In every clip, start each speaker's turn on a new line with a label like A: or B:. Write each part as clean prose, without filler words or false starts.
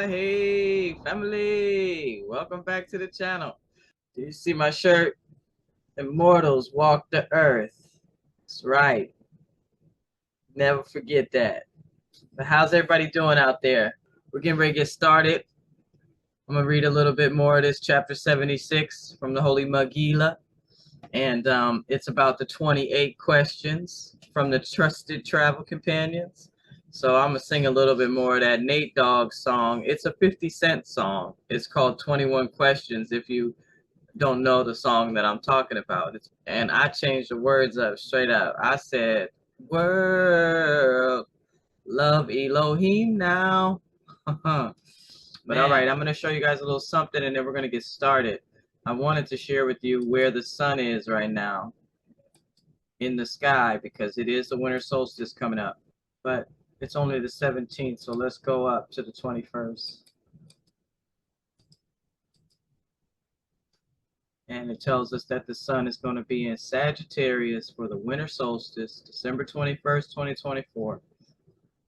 A: Hey, family. Welcome back to the channel. Do you see my shirt? Immortals walk the earth. That's right. Never forget that. But how's everybody doing out there? We're getting ready to get started. I'm going to read a little bit more of this chapter 76 from the Holy Megillah. And it's about the 28 questions from the trusted travel companions. So I'm going to sing a little bit more of that Nate Dogg song. It's a 50 Cent song. It's called 21 Questions if you don't know the song that I'm talking about. And I changed the words up straight up. I said, world, love Elohim now. But all right, I'm going to show you guys a little something and then we're going to get started. I wanted to share with you where the sun is right now in the sky because it is the winter solstice coming up. But it's only the 17th, so let's go up to the 21st. And it tells us that the sun is going to be in Sagittarius for the winter solstice, December 21st, 2024.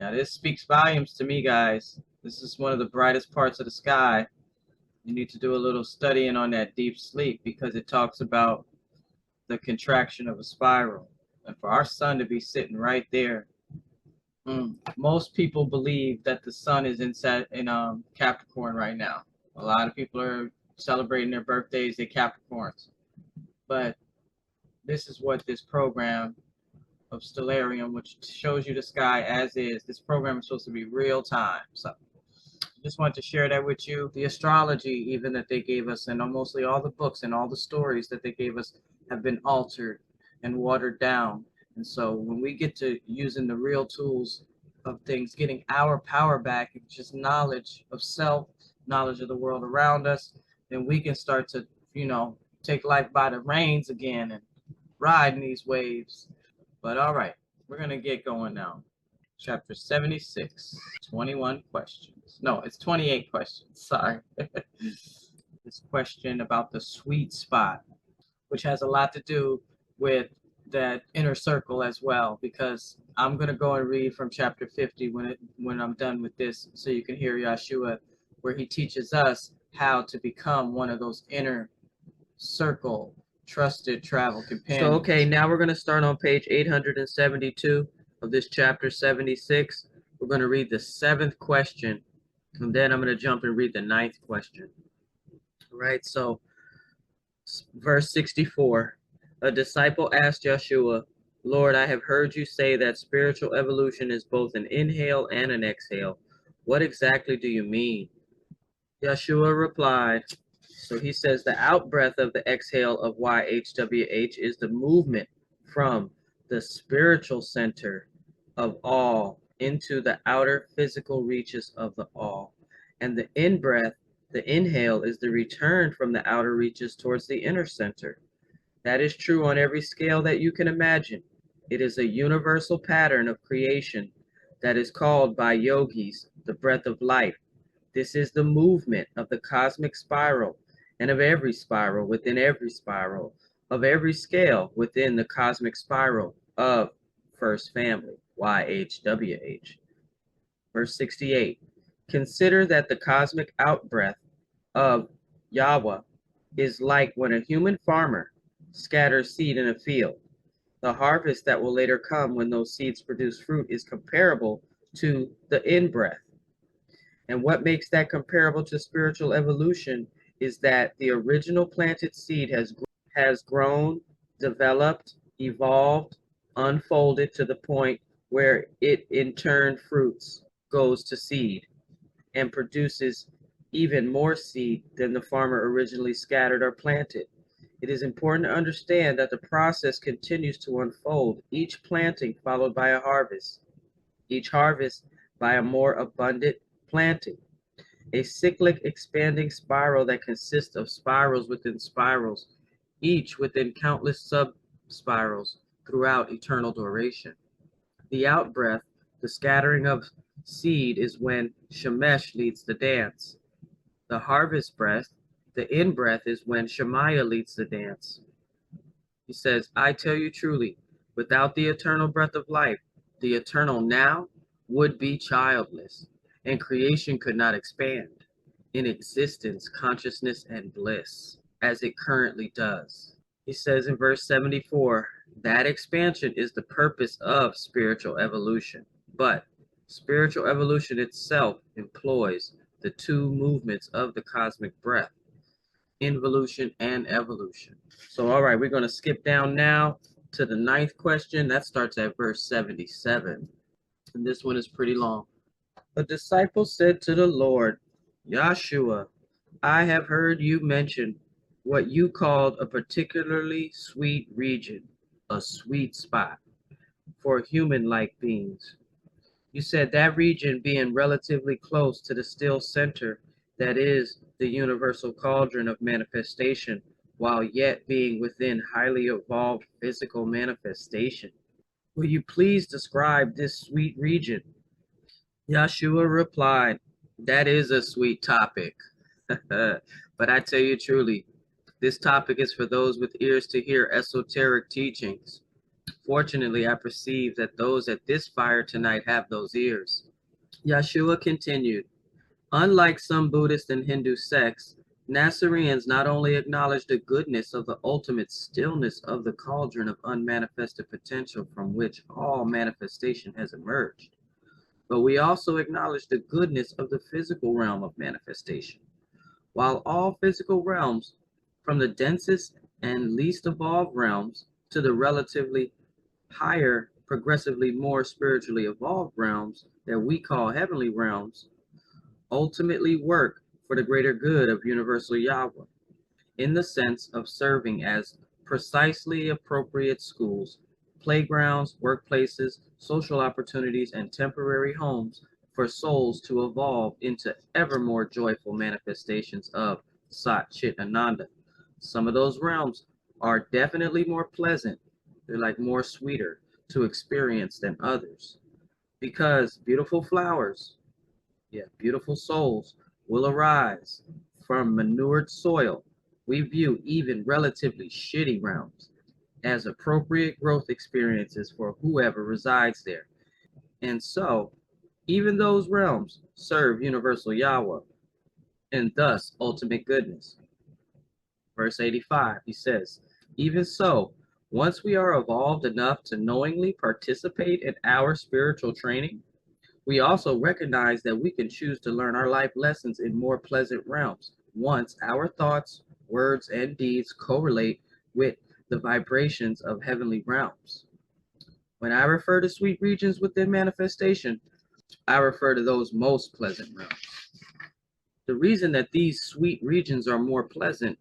A: Now this speaks volumes to me, guys. This is one of the brightest parts of the sky. You need to do a little studying on that deep sleep because it talks about the contraction of a spiral. And for our sun to be sitting right there, most people believe that the sun is in Capricorn right now. A lot of people are celebrating their birthdays, they're Capricorns. But this is what this program of Stellarium, which shows you the sky as is, this program is supposed to be real time. So just wanted to share that with you. The astrology even that they gave us, and mostly all the books and all the stories that they gave us have been altered and watered down. And so when we get to using the real tools of things, getting our power back, and just knowledge of self, knowledge of the world around us, then we can start to, take life by the reins again and ride in these waves. But all right, we're going to get going now. Chapter 76, 21 questions. No, it's 28 questions. Sorry. This question about the sweet spot, which has a lot to do with that inner circle as well, because I'm going to go and read from chapter 50 when I'm done with this, so you can hear Yahshua, where he teaches us how to become one of those inner circle trusted travel companions. So, okay, now we're going to start on page 872 of this chapter 76. We're going to read the 7th question, and then I'm going to jump and read the 9th question. All right, so verse 64. A disciple asked Yahshua, Lord, I have heard you say that spiritual evolution is both an inhale and an exhale. What exactly do you mean? Yahshua replied, so he says the outbreath of the exhale of YHWH is the movement from the spiritual center of all into the outer physical reaches of the all. And the in-breath, the inhale, is the return from the outer reaches towards the inner center. That is true on every scale that you can imagine. It is a universal pattern of creation that is called by yogis the breath of life. This is the movement of the cosmic spiral and of every spiral within every spiral, of every scale within the cosmic spiral of first family, YHWH. Verse 68, consider that the cosmic outbreath of Yahweh is like when a human farmer scatters seed in a field. The harvest that will later come when those seeds produce fruit is comparable to the in-breath. And what makes that comparable to spiritual evolution is that the original planted seed has grown, developed, evolved, unfolded to the point where it in turn fruits, goes to seed, and produces even more seed than the farmer originally scattered or planted. It is important to understand that the process continues to unfold, each planting followed by a harvest, each harvest by a more abundant planting. A cyclic expanding spiral that consists of spirals within spirals, each within countless sub-spirals throughout eternal duration. The out-breath, the scattering of seed, is when Shemesh leads the dance. The harvest breath, the in-breath, is when Shemaiah leads the dance. He says, I tell you truly, without the eternal breath of life, the eternal now would be childless. and creation could not expand in existence, consciousness, and bliss as it currently does. He says in verse 74, that expansion is the purpose of spiritual evolution. But spiritual evolution itself employs the two movements of the cosmic breath, involution and evolution. So, all right, we're going to skip down now to the ninth question. That starts at verse 77. And this one is pretty long. A disciple said to the Lord, Yahshua, I have heard you mention what you called a particularly sweet region, a sweet spot for human-like beings. You said that region being relatively close to the still center that is the universal cauldron of manifestation, while yet being within highly evolved physical manifestation. Will you please describe this sweet region? Yahshua replied, that is a sweet topic. But I tell you truly, this topic is for those with ears to hear esoteric teachings. Fortunately, I perceive that those at this fire tonight have those ears. Yahshua continued, unlike some Buddhist and Hindu sects, Nazarenes not only acknowledge the goodness of the ultimate stillness of the cauldron of unmanifested potential from which all manifestation has emerged, but we also acknowledge the goodness of the physical realm of manifestation. While all physical realms, from the densest and least evolved realms to the relatively higher, progressively more spiritually evolved realms that we call heavenly realms, ultimately work for the greater good of universal Yahweh, in the sense of serving as precisely appropriate schools, playgrounds, workplaces, social opportunities, and temporary homes for souls to evolve into ever more joyful manifestations of Sat Chit Ananda. Some of those realms are definitely more pleasant, they're like more sweeter to experience than others, because beautiful flowers, beautiful souls will arise from manured soil. We view even relatively shitty realms as appropriate growth experiences for whoever resides there. And so, even those realms serve universal Yahweh and thus ultimate goodness. Verse 85, he says, even so, once we are evolved enough to knowingly participate in our spiritual training, we also recognize that we can choose to learn our life lessons in more pleasant realms once our thoughts, words, and deeds correlate with the vibrations of heavenly realms. When I refer to sweet regions within manifestation, I refer to those most pleasant realms. The reason that these sweet regions are more pleasant,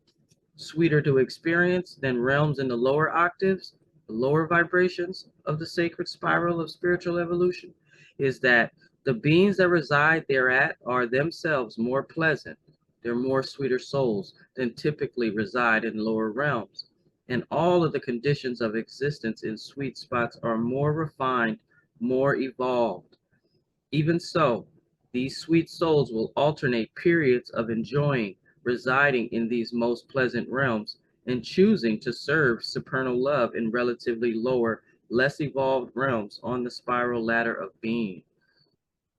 A: sweeter to experience than realms in the lower octaves, the lower vibrations of the sacred spiral of spiritual evolution, is that the beings that reside thereat are themselves more pleasant. They're more sweeter souls than typically reside in lower realms. And all of the conditions of existence in sweet spots are more refined, more evolved. Even so, these sweet souls will alternate periods of enjoying residing in these most pleasant realms and choosing to serve supernal love in relatively lower, less evolved realms on the spiral ladder of being.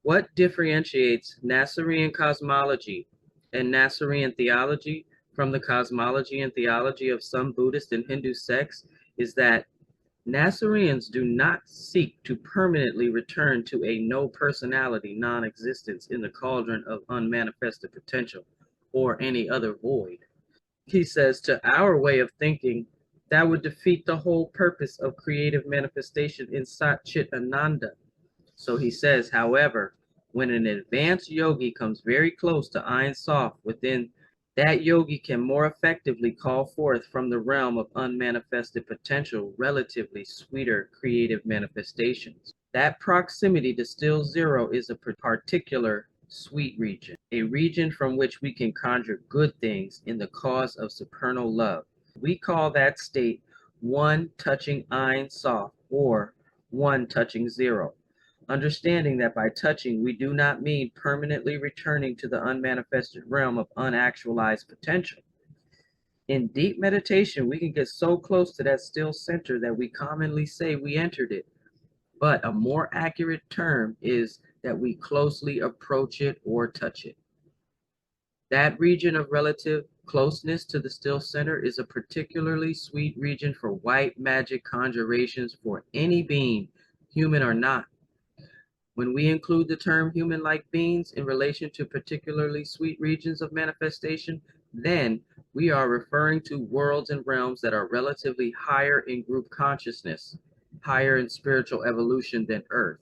A: What differentiates Nazarene cosmology and Nazarene theology from the cosmology and theology of some Buddhist and Hindu sects is that Nazarenes do not seek to permanently return to a no-personality non-existence in the cauldron of unmanifested potential or any other void. He says, to our way of thinking, that would defeat the whole purpose of creative manifestation in Sat Chit Ananda. So he says, however, when an advanced yogi comes very close to Ein Sof within, that yogi can more effectively call forth from the realm of unmanifested potential relatively sweeter creative manifestations. That proximity to still zero is a particular sweet region, a region from which we can conjure good things in the cause of supernal love. We call that state one touching Ein Sof, or one touching zero. Understanding that by touching, we do not mean permanently returning to the unmanifested realm of unactualized potential. In deep meditation, we can get so close to that still center that we commonly say we entered it. But a more accurate term is that we closely approach it or touch it. That region of relative closeness to the still center is a particularly sweet region for white magic conjurations for any being, human or not. When we include the term human-like beings in relation to particularly sweet regions of manifestation, then we are referring to worlds and realms that are relatively higher in group consciousness, higher in spiritual evolution than Earth,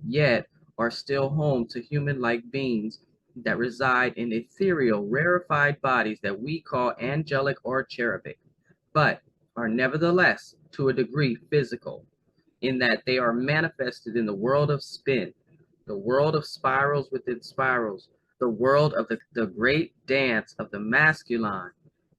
A: yet are still home to human-like beings that reside in ethereal, rarefied bodies that we call angelic or cherubic, but are nevertheless, to a degree, physical, in that they are manifested in the world of spin, the world of spirals within spirals, the world of the great dance of the masculine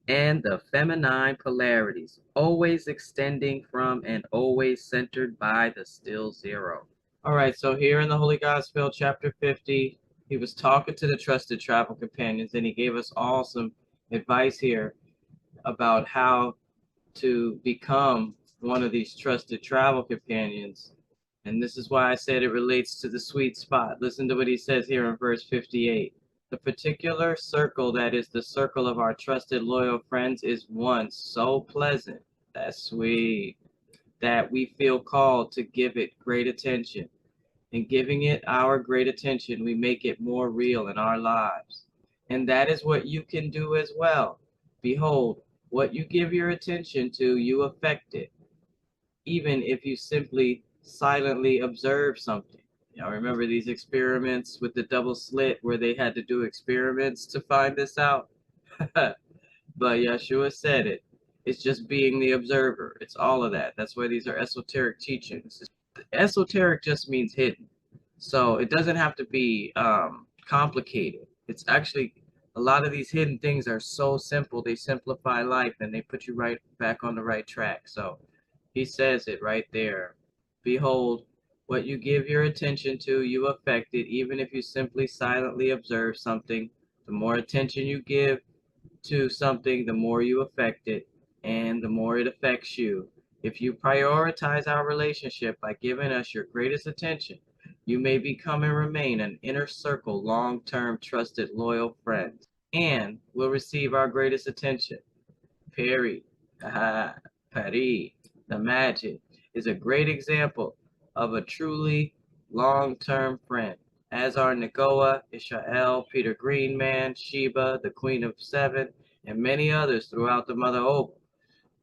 A: and the feminine polarities, always extending from and always centered by the still zero. All right, so here in the Holy Godspell, chapter 50, he was talking to the trusted travel companions, and he gave us all some advice here about how to become one of these trusted travel companions. And this is why I said it relates to the sweet spot. Listen to what he says here in verse 58. The particular circle that is the circle of our trusted loyal friends is one so pleasant, that's sweet, that we feel called to give it great attention. In giving it our great attention, we make it more real in our lives. And that is what you can do as well. Behold, what you give your attention to, you affect it, even if you simply silently observe something. Remember these experiments with the double slit where they had to do experiments to find this out? But Yahshua said it. It's just being the observer. It's all of that. That's why these are esoteric teachings. Esoteric just means hidden. So it doesn't have to be complicated. It's actually, a lot of these hidden things are so simple. They simplify life and they put you right back on the right track. So he says it right there. Behold, what you give your attention to, you affect it, even if you simply silently observe something. The more attention you give to something, the more you affect it, and the more it affects you. If you prioritize our relationship by giving us your greatest attention, you may become and remain an inner circle, long-term, trusted, loyal friends, and will receive our greatest attention. Perry, Paris, the magic, is a great example of a truly long-term friend, as are Nagoa, Ishmael, Peter Greenman, Sheba, the Queen of Seven, and many others throughout the Mother Opal.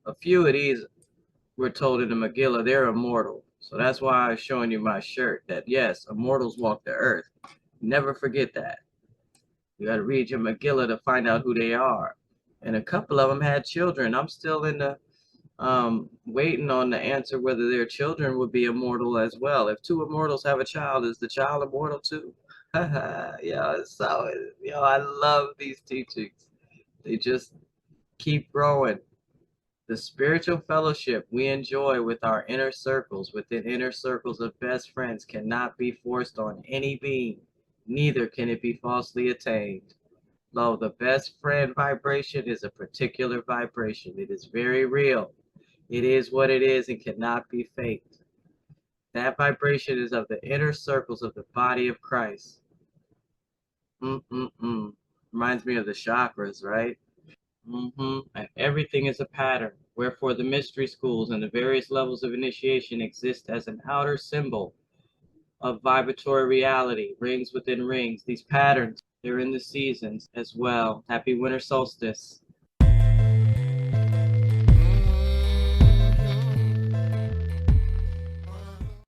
A: A few of these, we're told in the Megillah, they're immortal. So that's why I was showing you my shirt, that yes, immortals walk the earth. Never forget that. You got to read your Megillah to find out who they are. And a couple of them had children. I'm still in the waiting on the answer whether their children would be immortal as well. If two immortals have a child, is the child immortal too? I love these teachings. They just keep growing. The spiritual fellowship we enjoy with our inner circles, within inner circles of best friends, cannot be forced on any being. Neither can it be falsely attained. Lo, the best friend vibration is a particular vibration. It is very real. It is what it is and cannot be faked. That vibration is of the inner circles of the body of Christ. Reminds me of the chakras, right? And everything is a pattern. Wherefore the mystery schools and the various levels of initiation exist as an outer symbol of vibratory reality, rings within rings. These patterns, they're in the seasons as well. Happy winter solstice.